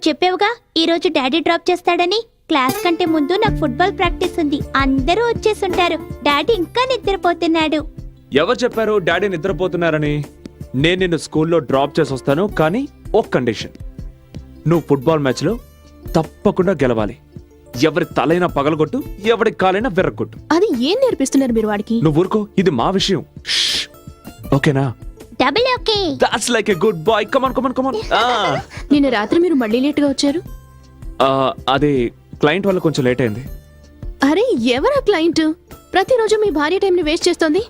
నువ్వు చెప్పావుగా ఈ రోజు డాడీ డ్రాప్ చేస్తాడని. క్లాస్ కంటే ముందు నాకు ఫుట్బాల్ ప్రాక్టీస్ ఉంది. అందరూ వచ్చేసుంటారు. డాడీ ఇంకా నిద్రపోతున్నాడు. ఎవరు చెప్పారు డాడీ నిద్రపోతున్నారని? నేను నిన్ను స్కూల్లో డ్రాప్ చేసి వస్తాను, కానీ ఒక కండిషన్. నువ్వు ఫుట్బాల్ మ్యాచ్ లో తప్పకుండా గెలవాలి. ఎవరి తలైనా పగలగొట్టు, ఎవరి కాలైనా విర్రగొట్టు. అది ఏం నేర్పిస్తున్నారు మీరు వాడికి? నువ్వు ఊరుకో, ఇది మా విషయం. షష్. ఓకేనా? Double okay. That's like a good boy. Come on come on come on. నిన్న రాత్రి మీరు మళ్ళీ లేట్ గా వచ్చారు. అదే క్లయింట్ వల్ల కొంచెం లేట్ అయింది. అరే ఎవరా క్లయింట్? ప్రతిరోజు మీ భార్య టైం ని వేస్ట్ చేస్తోంది.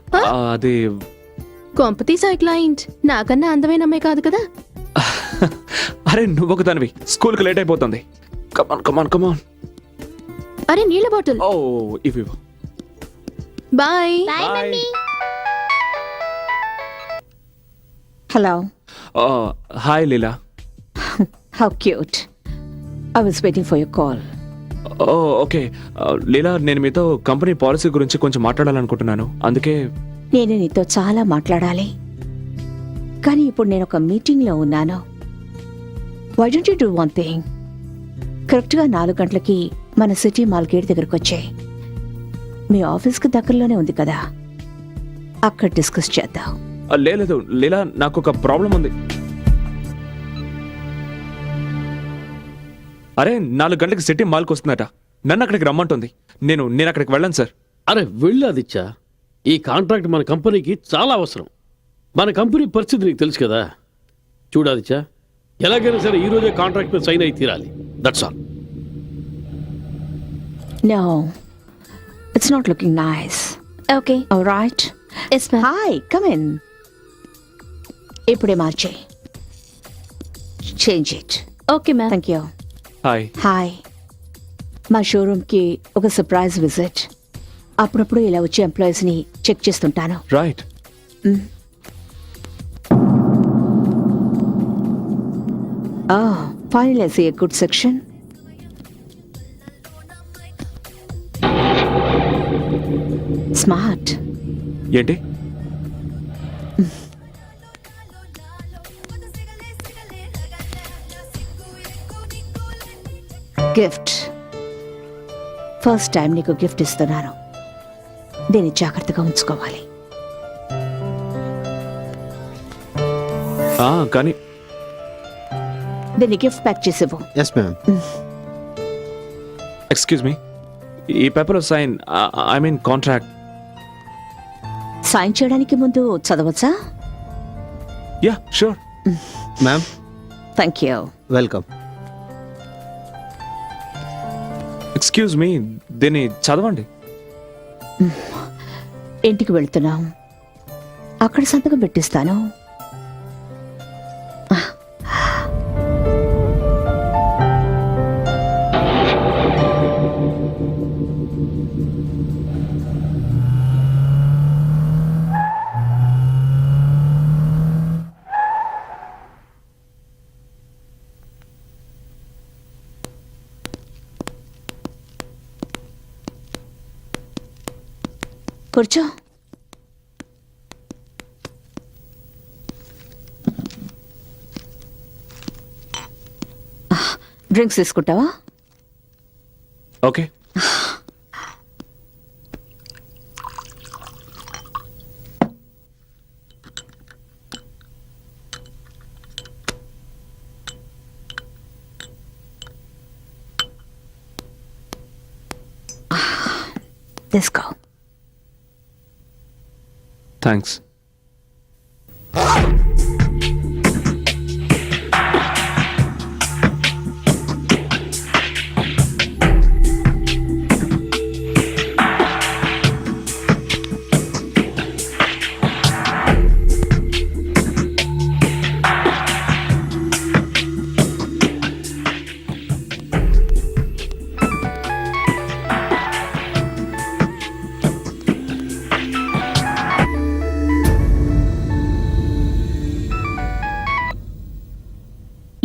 అది కొంపతీసా క్లయింట్ నాకన్నా అందమైన అమ్మాయి కాదు కదా? అరే నువ్వు ఒక దానివి, స్కూల్ కి లేట్ అయిపోతుంది. కమాన్ కమాన్ కమాన్. అరే నీళ్ళ బాటిల్. ఓ ఇవి. Bye. Bye mummy. Hello. Hi Leela. How cute. I was waiting for your call. Okay Leela, నేను మీతో కంపెనీ పాలసీ గురించి కొంచెం మాట్లాడాలనుకుంటున్నాను. అందుకే నేను నీతో చాలా మాట్లాడాలి, కానీ ఇప్పుడు నేను ఒక మీటింగ్లో ఉన్నాను. Why don't you do one thing? కరెక్ట్గా 4 గంటలకి మన సిటీ మాల్ గేట్ దగ్గరకు వచ్చాయి. మీ ఆఫీస్కి దగ్గరలోనే ఉంది కదా, అక్కడ డిస్కస్ చేద్దాం. లేదు లీలా, నాకు ఒక ప్రాబ్లం ఉంది. అరే 4 గంటలకు సిటీ మాల్కి వస్తుందట. నన్ను అక్కడికి రమ్మంటుంది. నేను అక్కడికి వెళ్ళను సార్. అరే వెళ్ళు ఆదిత్య, ఈ కాంట్రాక్ట్ మన కంపెనీకి చాలా అవసరం. మన కంపెనీ పరిస్థితి నీకు తెలుసు కదా. చూడు ఆదిత్య, ఎలాగైనా సరే ఈ రోజే కాంట్రాక్ట్ మీద సైన్ అయి తీరాలి. That's all. No, it's not looking nice. Okay. All right. Yes ma'am. Hi, come in. ఇప్పుడే మార్చే. Change it. Okay ma'am. Thank you. Hi. Hi, మా షోరూమ్కి ఒక సర్ప్రైజ్ విజిట్. అప్పుడప్పుడు ఇలా వచ్చే ఎంప్లాయీస్ని చెక్ చేస్తుంటాను. Right. Finally, I see a good section. Smart. ఏంటి? గిఫ్ట్. ఫస్ట్ టైం నీకు గిఫ్ట్ ఇస్తున్నాను. దీన్ని జాగ్రత్తగా ఉంచుకోవాలి. కానీ దీన్ని గిఫ్ట్ ప్యాక్ చేసేవు. Yes ma'am. ఎక్స్క్యూజ్ మీ, ఈ paper sign, I mean contract. Sign చేయడానికి ముందు చదవచ్చా? Yeah sure. Ma'am thank you. Welcome. Excuse me, దీన్ని చదవండి. ఇంటికి వెళ్తున్నాం, అక్కడ సంతకం పెట్టిస్తాను. కూర్చో. డ్రింక్స్ తీసుకుంటావా? ఓకే. తీసుకో. థ్యాంక్స్.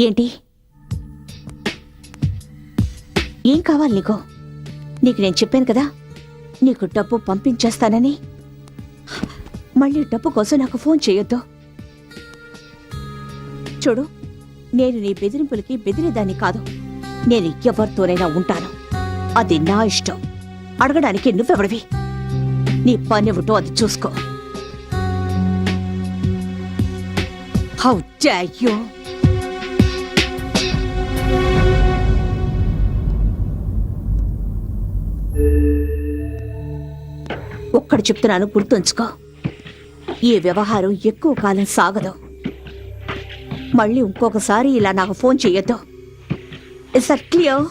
ఏంటి? ఏం కావాలి నీకు? నీకు నేను చెప్పాను కదా నీకు డబ్బు పంపించేస్తానని. మళ్ళీ డబ్బు కోసం నాకు ఫోన్ చేయొద్దు. చూడు, నేను నీ బెదిరింపులకి బెదిరేదాన్ని కాదు. నేను ఎవరితోనైనా ఉంటాను. అది నా ఇష్టం. అడగడానికి నువ్వెవడివి? నీ పనివిటో అది చూసుకో. How dare you! ఒక్కడు చెప్తున్నాను, గుర్తుంచుకో. ఈ వ్యవహారం ఎక్కువ కాలం సాగదు. మళ్ళీ ఇంకొకసారి ఇలా నాకు ఫోన్ చెయ్యొద్దు. Is that clear?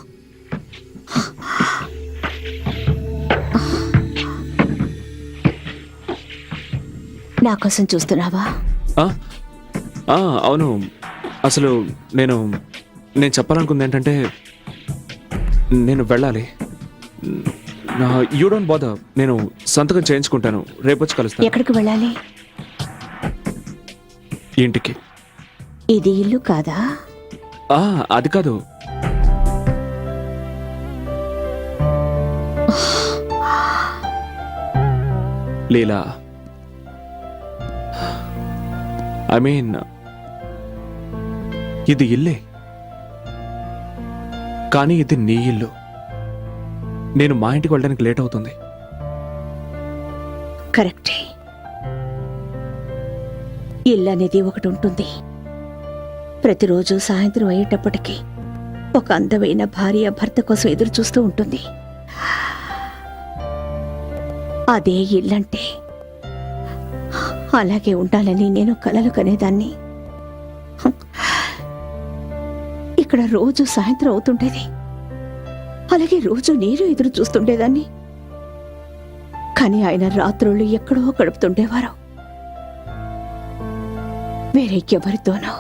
నా కోసం చూస్తున్నావా? ఆ? ఆ, అవును. అసలు నేను చెప్పాలనుకుంది ఏంటంటే నేను వెళ్ళాలి. You don't bother. నేను సంతకం చేయించుకుంటాను. రేపొచ్చి కలుస్తాను. ఎక్కడికి వెళ్ళాలి? ఇంటికి. ఇది ఇల్లు కాదా? ఆ, అది కాదు. లీలా, ఐ మీన్ ఇది ఇల్లే, కానీ ఇది నీ ఇల్లు. నేను మా ఇంటికి వెళ్ళడానికి లేట్ అవుతుంది. కరెక్టే. ఇల్లు అనేది ఒకటి ఉంటుంది. ప్రతిరోజు సాయంత్రం అయ్యేటప్పటికీ ఒక అందమైన భార్య భర్త కోసం ఎదురు చూస్తూ ఉంటుంది. అదే ఇల్లంటే. అలాగే ఉండాలని నేను కలలు కనేదాన్ని. ఇక్కడ రోజు సాయంత్రం అవుతుండేది. అలాగే రోజు నేను ఎదురు చూస్తుండేదాన్ని. కానీ ఆయన రాత్రుళ్ళు ఎక్కడో గడుపుతుండేవారు, వేరే ఎవరితోనో.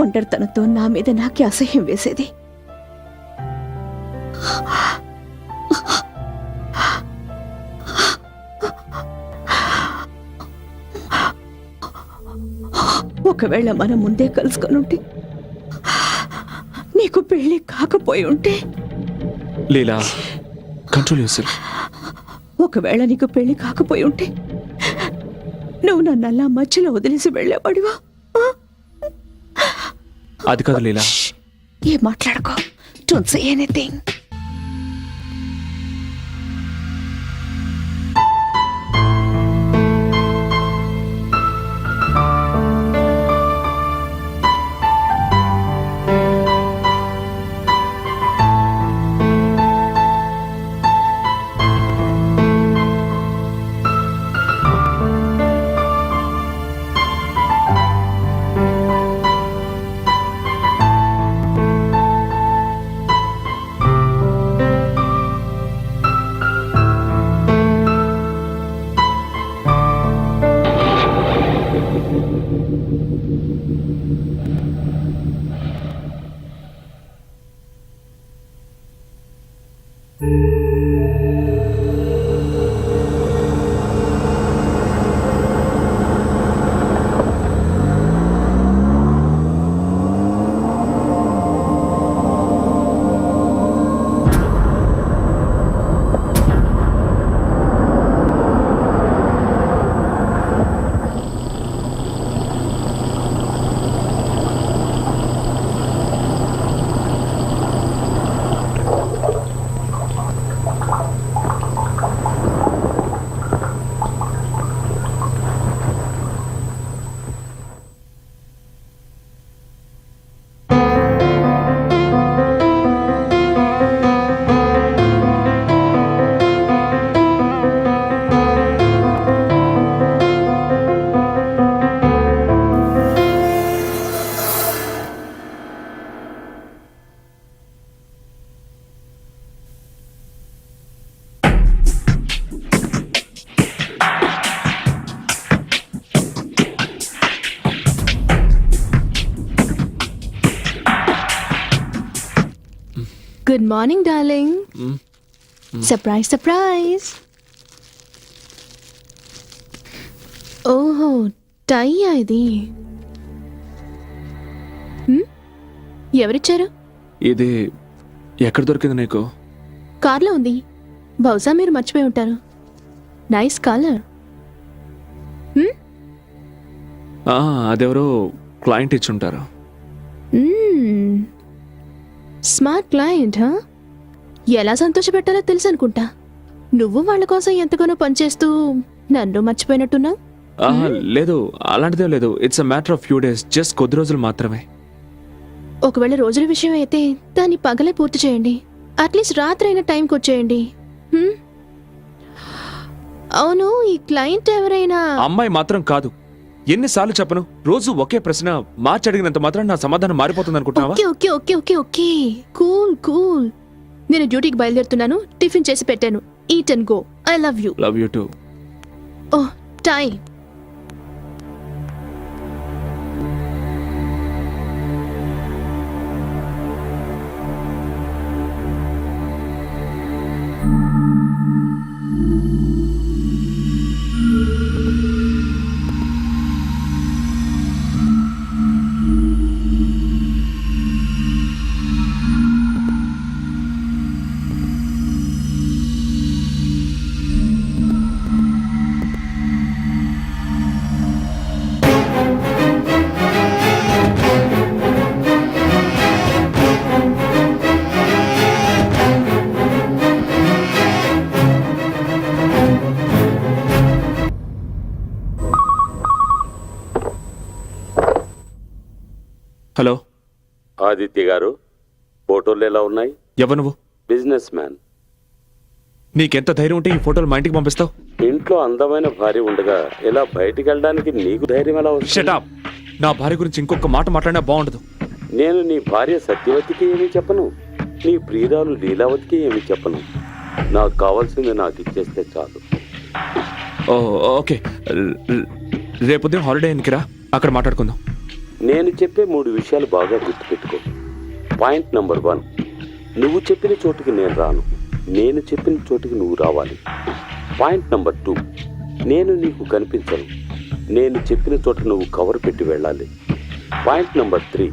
ఒంటరితనంతో నా మీద నాకే అసహ్యం వేసేది. ఒకవేళ మనం ముందే కలుసుకొని ఉంటే, నీకు పెళ్లి కాకపోయి ఉంటే. లీలా, కంట్రోల్ యువర్సెల్ఫ్. ఒకవేళ నీకు పెళ్లి కాకపోయి ఉంటే నువ్వు నన్ను అలా మధ్యలో వదిలేసి వెళ్ళేవాడివా? అది కాదు లీలా. ఏం మాట్లాడుకో. Don't say anything. Good morning darling. Surprise surprise. ఓహో, టైయా ఇది? ఎవరిచ్చారు? ఇది ఎక్కడ దొరికింది నీకు? కార్లో ఉంది. బహుశా మీరు మర్చిపోయి ఉంటారు. Nice colour. అదెవరో క్లయింట్ ఇచ్చుంటారు. స్మార్ట్ క్లయింట్ హా? ఎలా సంతోషపెట్టాలో తెలుసు అనుకుంటా. నువ్వు వాళ్ళ కోసం ఎంతగానో పనిచేస్తూ నన్ను మర్చిపోయినట్టున్నావు. లేదు, అలాంటిదే లేదు. It's a matter of few days, just కొద్ది రోజులు మాత్రమే. ఒకవేళ రోజుల విషయం అయితే దాన్ని పగలే పూర్తి చేయండి. అట్లీస్ట్ రాత్రి అయిన టైంకి వచ్చేయండి. హ్మ్? అవును, ఈ క్లయింట్ ఎవరైనా? అమ్మాయి మాత్రం కాదు. ఎన్నిసార్లు చెప్పను, రోజు ఒకే ప్రశ్న మార్చి అడిగినంత మాత్రం నా సమాధానం మారిపోతుంది అనుకుంటున్నావా? Okay okay okay okay okay cool cool. నేను డ్యూటీకి బయలుదేరుతున్నాను. టిఫిన్ చేసి పెట్టాను. Eat and go. I love you. Love you two. Oh, time. Hello, Aditya గారు, ఫోటోలు ఎలా ఉన్నాయి? ఎవరు నువ్వు? Business man. నీకెంత ధైర్యం ఉంటే ఈ ఫోటోలు మా ఇంటికి పంపిస్తావు? ఇంట్లో అందమైన భార్య ఉండగా ఇలా బయటికి వెళ్ళడానికి నీకు ధైర్యం ఎలా వస్తుంది? Shut up. నా భార్య గురించి ఇంకొక మాట మాట్లాడినా బాగుండదు. నేను నీ భార్య సత్యవతికి ఏమీ చెప్పను, నీ ప్రియురాలు లీలావతికి ఏమీ చెప్పను. నాకు కావాల్సింది నాకు ఇచ్చేస్తే చాలు. ఓకే, రేపు ఉదయం హాలిడే ఎన్నికిరా, అక్కడ మాట్లాడుకుందాం. నేను చెప్పే 3 విషయాలు బాగా గుర్తుపెట్టుకో. పాయింట్ నెంబర్ 1, నువ్వు చెప్పిన చోటుకి నేను రాను, నేను చెప్పిన చోటుకి నువ్వు రావాలి. పాయింట్ నెంబర్ 2, నేను నీకు కనిపించను, నేను చెప్పిన చోట నువ్వు కవర్ పెట్టి వెళ్ళాలి. పాయింట్ నెంబర్ 3,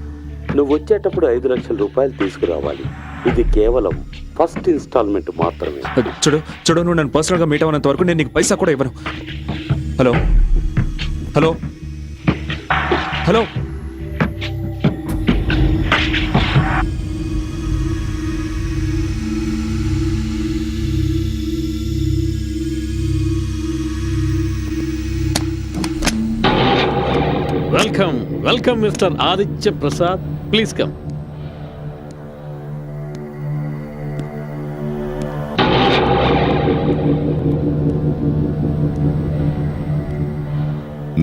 నువ్వు వచ్చేటప్పుడు 5 లక్షల రూపాయలు తీసుకురావాలి. ఇది కేవలం ఫస్ట్ ఇన్స్టాల్మెంట్ మాత్రమే. చూడు, నువ్వు నన్ను పర్సనల్గా మీట్ అవ్వనంత వరకు నేను నీకు పైసా కూడా ఇవ్వను. Hello hello hello. Welcome welcome mister Aditya Prasad, please come.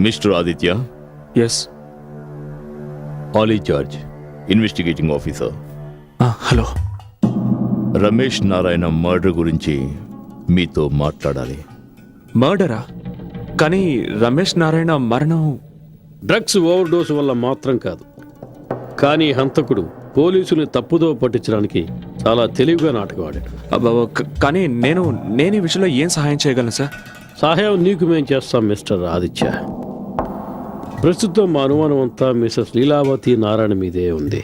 Mister Aditya, yes. Ali George, investigating officer. Hello. Ramesh Narayana murder గురించి మీతో మాట్లాడాలి. మర్డరా? కానీ రమేష్ నారాయణ మరణం డ్రగ్స్ ఓవర్ డోస్ వల్ల మాత్రం కాదు, కానీ హంతకుడు పోలీసుల్ని తప్పుదో పట్టించడానికి చాలా తెలివిగా నాటకం ఆడాడు. కానీ నేను ఈ విషయంలో ఏం సహాయం చేయగలను సార్? సహాయం నీకు మేం చేస్తాం మిస్టర్ ఆదిత్య. ప్రస్తుతం మా అనుమానం అంతా మిసెస్ లీలావతి నారాయణ మీదే ఉంది.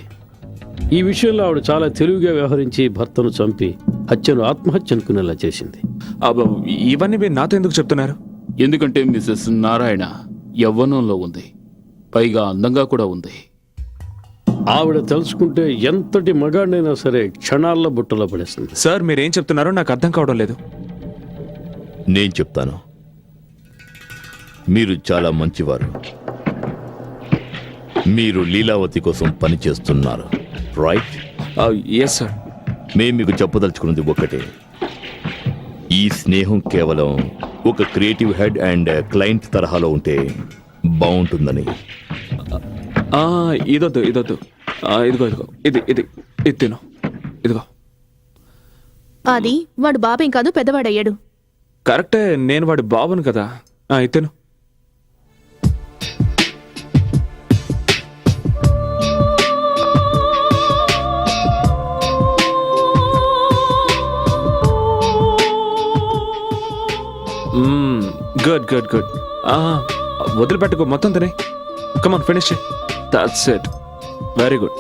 ఈ విషయంలో ఆవిడ చాలా తెలివిగా వ్యవహరించి భర్తను చంపి హత్యను ఆత్మహత్య అనుకునేలా చేసింది. ఇవన్నీ మీరు నాతో ఎందుకు చెప్తున్నారు? ఎందుకంటే మిసెస్ నారాయణ యవ్వనంలో ఉంది, పైగా అందంగా కూడా ఉంది. ఆవిడ తెలుసుకుంటే ఎంతటి మగాడినైనా సరే క్షణాల్లో బుట్టలో పడేస్తుంది. సార్, మీరేం చెప్తున్నారో నాకు అర్థం కావడం లేదు. నేను చెప్తాను. మీరు చాలా మంచివారు. మీరు లీలావతి కోసం పనిచేస్తున్నారు, రైట్? Yes sir. మేము మీకు చెప్పదలుచుకున్నది ఒకటే. ఈ స్నేహం కేవలం ఒక క్రియేటివ్ హెడ్ అండ్ క్లయింట్ తరహాలో ఉంటే బాగుంటుందని. ఇదొద్దు. ఇదిగో ఇది తిను. ఇదిగో. అది వాడు బాబేం కాదు, పెద్దవాడయ్యాడు. కరెక్టే, నేను వాడి బాబును కదా. ఇతను గుడ్. వదిలిపెట్టుకో, మొత్తం తినే. Come on, finish. That's it. Very good.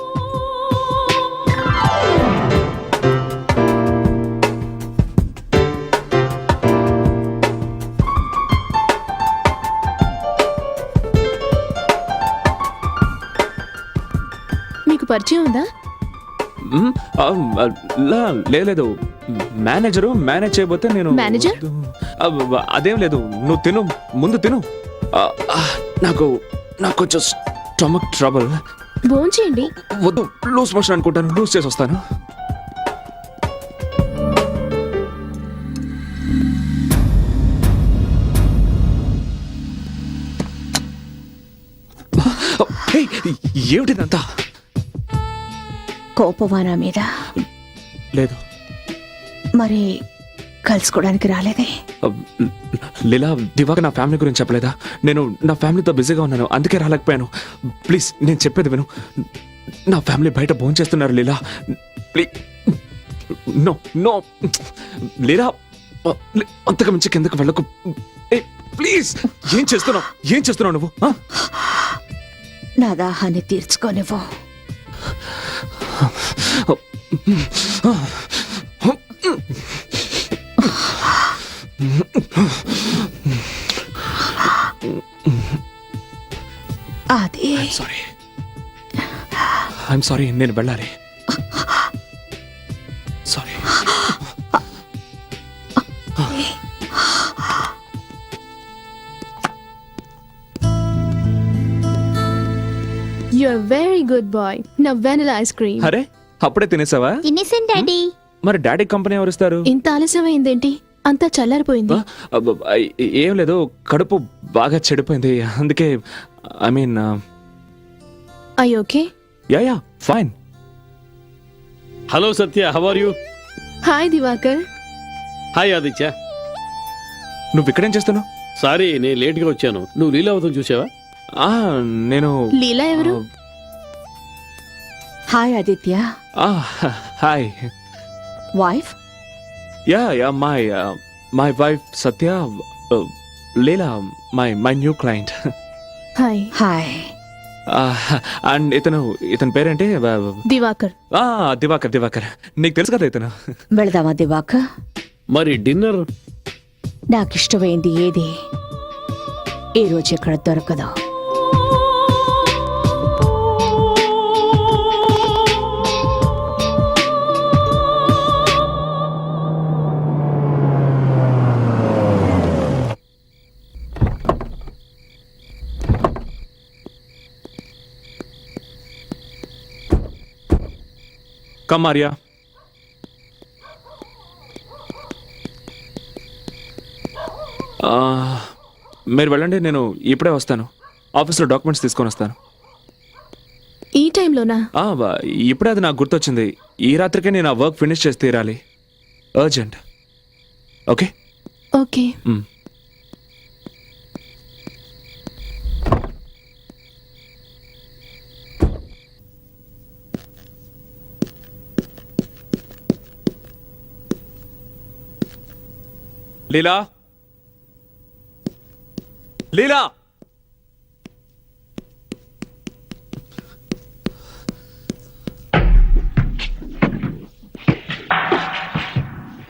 పరిచయం ఉందా? మ్, ఆ, ఆ, లేదు మేనేజరు మేనేజ్ చేయబోతే నేను మేనేజర్? అదేం లేదు, నువ్వు తిను, ముందు తిను. ఆ, ఆ, నాకు నాకు కొంచెం స్టమక్ ట్రబుల్. భోంచేయండి. వద్దు, లూజ్ మోషన్ అనుకుంటాను, లూజ్ చేసి వస్తాను. ఏయ్, ఏమిటిదంతా? కోపమా నా మీద? లేదు మరి కలుసుకోవడానికి రాలేదే? లీలా, దివాక నా ఫ్యామిలీ గురించి చెప్పలేదా? నేను నా ఫ్యామిలీతో బిజీగా ఉన్నాను, అందుకే రాలేకపోయాను. ప్లీజ్ నేను చెప్పేది విను. నా ఫ్యామిలీ బయట భోంచేస్తున్నారు లీలా. ప్లీజ్, నో నో లీలా, అంతకు మించి కిందకు వెళ్ళకు. ప్లీజ్, ఏం చేస్తున్నావు నువ్వు? నా దాహాన్ని తీర్చుకోనివ్వు. అది ఐఎమ్ సారీ, నేను వెళ్ళాలి. Sorry. You're a very good boy. Now vanilla ice cream. అరే, అప్పుడే తినేసావా? తినేసాను డాడీ. మరి డాడీ కంపెనీ ఎవరిస్తారు? ఇంత ఆలస్యమైందేంటి? అంతా చల్లారిపోయింది. ఏం లేదు, కడుపు బాగా చెడిపోయింది, అందుకే. I mean, I okay? Yeah fine. Hello Satya, how are you? Hi Divakar. Hi Aditya. నువ్వు ఇక్కడేం చేస్తున్నావు? సారీ, నేను లేట్గా వచ్చాను. నువ్వు లీలావతం చూసావా? నేను లీలా ఎవరు? Hi Aditya. Hi. Wife? Yeah my wife Satya. Leela my new client. Hi. Hi. And ఇతని పేరేంటి? దివాకర్. దివాకర్. నీకు తెలుసు కదా ఇతను. వెళదామా దివాకర్? మరి డిన్నర్? నాకిష్టమైంది ఏది ఈరోజు ఇక్కడ దొరకదు. కమ్ ఆర్యా. మీరు వెళ్ళండి, నేను ఇప్పుడే వస్తాను. ఆఫీస్లో డాక్యుమెంట్స్ తీసుకొని వస్తాను. ఈ టైంలోనా? ఇప్పుడే అది నాకు గుర్తొచ్చింది. ఈ రాత్రికే నేను ఆ వర్క్ ఫినిష్ చేసి తీరాలి. Urgent. Okay okay. Leela, Leela,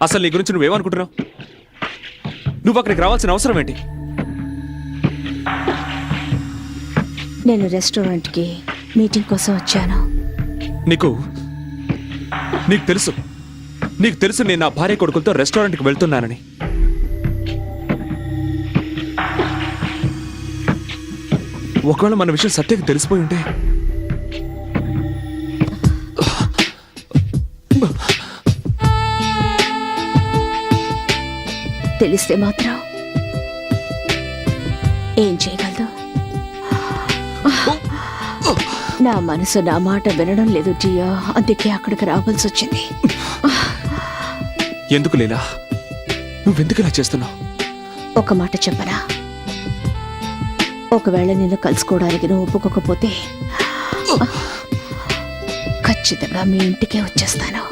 అసలు నీ గురించి నువ్వేమనుకుంటున్నావు? నువ్వు అక్కడికి రావాల్సిన అవసరం ఏంటి? నేను రెస్టారెంట్కి మీటింగ్ కోసం వచ్చాను. నీకు తెలుసు నేను నా భార్య కొడుకులతో రెస్టారెంట్కి వెళ్తున్నానని. ఒకవేళ మన విషయం సత్యకి తెలిసిపోయి ఉంటే తెలిస్తే మాత్రం ఏం చేయగలదు? నా మనసు నా మాట వినడం లేదు జియా, అందుకే అక్కడికి రావాల్సి వచ్చింది. ఎందుకు లీలా, నువ్వెందుకు ఇలా చేస్తున్నావు? ఒక మాట చెప్పనా? ఒకవేళ నిన్ను కలుసుకోవడానికి నువ్వు ఒప్పుకోకపోతే ఖచ్చితంగా మీ ఇంటికే వచ్చేస్తాను.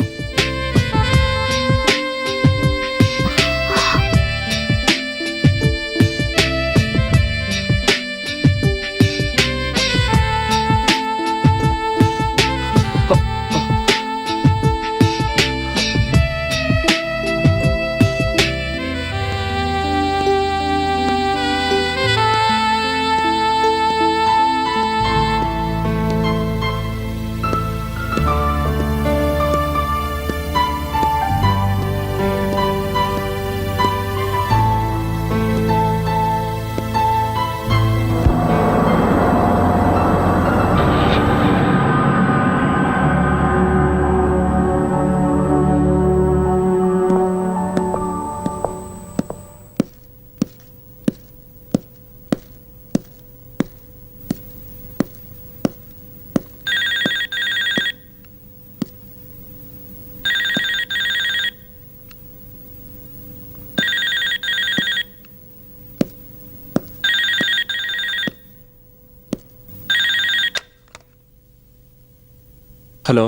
హలో,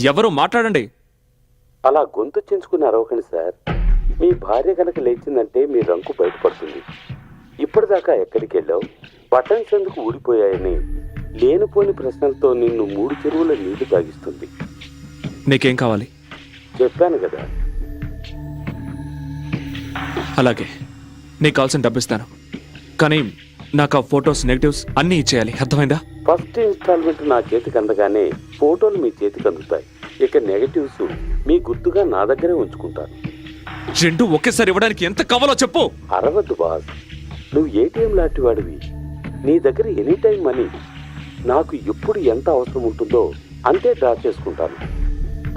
ఎవరు మాట్లాడండి. అలా గొంతు చించుకుని అరవకండి సార్. మీ భార్య కనుక లేచిందంటే మీ రంకు బయటపడుతుంది. ఇప్పటిదాకా ఎక్కడికి వెళ్ళావు, బటన్స్ ఎందుకు ఊడిపోయాయని లేనిపోని ప్రశ్నలతో నిన్ను 3 చెరువుల నీళ్లు తాగిస్తుంది. నీకేం కావాలి? చెప్పాను కదా. అలాగే, నీకు కావాల్సిన డబ్బు ఇస్తాను, కానీ నాకు ఆ ఫొటోస్, నెగటివ్స్ అన్నీ ఇచ్చేయాలి. అర్థమైందా? ఫస్ట్ ఇన్స్టాల్మెంట్ నా చేతికి అందగానే ఫోటోలు మీ చేతికి అందుతాయి. ఇక నెగటివ్స్ మీ గుర్తుగా నా దగ్గరే ఉంచుకుంటాను. 2 ఒకేసారి ఇవ్వడానికి ఎంత కావాలో చెప్పు. అరవద్దు బాస్, నువ్వు ఏటీఎం లాంటి వాడివి. నీ దగ్గర ఎనీ టైం మనీ. నాకు ఎప్పుడు ఎంత అవసరం ఉంటుందో అంతే డ్రా చేసుకుంటాను.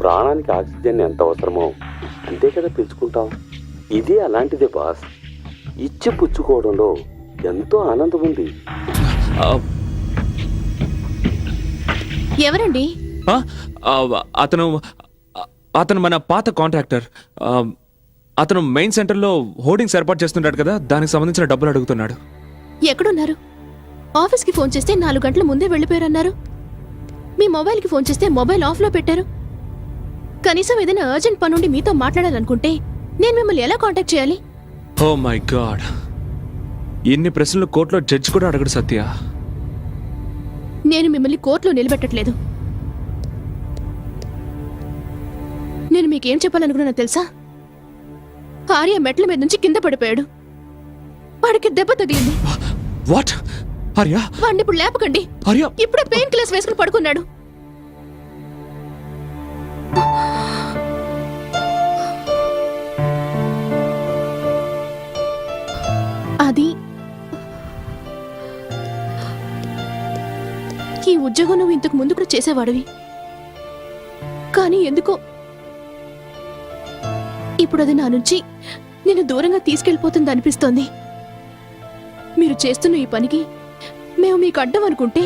ప్రాణానికి ఆక్సిజన్ ఎంత అవసరమో అంతే కదా పిలుచుకుంటాం. ఇది అలాంటిదే బాస్. ఇచ్చి పుచ్చుకోవడంలో ఎంతో ఆనందం ఉంది. ఆ, ఎవరండి? ఆ, ఆ, అతను అతను మన పాత కాంట్రాక్టర్. అతను మెయిన్ సెంటర్లో హోర్డింగ్స్ ఏర్పాటు చేస్తుంటాడు కదా, దానికి సంబంధించిన డబ్బులు అడుగుతున్నాడు. ఎక్కడున్నారు? ఆఫీస్కి ఫోన్ చేస్తే 4 గంటల ముందే వెళ్ళిపోయారన్నారు. మీ మొబైల్కి ఫోన్ చేస్తే మొబైల్ ఆఫ్లో పెట్టారు. కనీసం ఏదైనా అర్జెంట్ పనుండి మీతో మాట్లాడాలనుకుంటే నేను మిమ్మల్ని ఎలా కాంటాక్ట్ చేయాలి? ఓ మై గాడ్, ఇన్ని ప్రశ్నలు కోర్టులో జడ్జి కూడా అడగడు సత్య. నేను మిమ్మల్ని కోర్టులో నిలబెట్టట్లేదు. నేను మీకేం చెప్పాలనుకున్నా తెలుసా? ఆర్య మెట్ల మీద నుంచి కింద పడిపోయాడు. వాడికి దెబ్బ తగిలింది. వాట్? ఆర్య? వాడిని ఇప్పుడు లేపకండి. ఆర్య? ఇప్పుడే పెయిన్ కిల్లర్స్ వేసుకుని పడుకున్నాడు. అది ఈ ఉద్యోగం నువ్వు ఇంతకు ముందు కూడా చేసేవాడివి, కానీ ఎందుకో ఇప్పుడు అది నా నుంచి నేను దూరంగా తీసుకెళ్ళిపోతుంది అనిపిస్తోంది. మీరు చేస్తున్న ఈ పనికి మేము మీకు అడ్డం అనుకుంటే,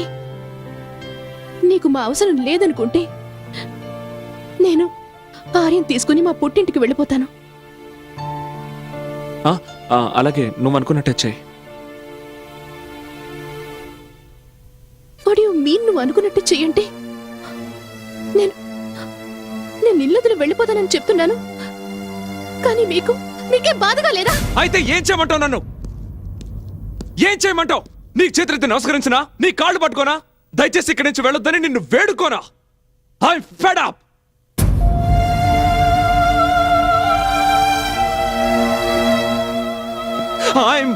నీకు మా అవసరం లేదనుకుంటే, నేను ఆర్యం తీసుకుని మా పుట్టింటికి వెళ్ళిపోతాను. అలాగే, నువ్వు అనుకున్నట్టే చెయ్యి. వాట్ యు మీన్ నువ్వు అనుకున్నట్టు చెయ్యంటే? నేను ఇల్లొదిలి వెళ్ళిపోతానని చెప్తున్నాను, కానీ మీకే బాధగా లేదా? అయితే ఏం చేయమంటావు? నన్ను ఏం చేయమంటావు? నీకు చేతులెత్తి నమస్కరించినా, నీ కాళ్ళు పట్టుకోనా? దయచేసి ఇక్కడి నుంచి వెళ్ళొద్దని నిన్ను వేడుకోనా? I'm fed up. I'm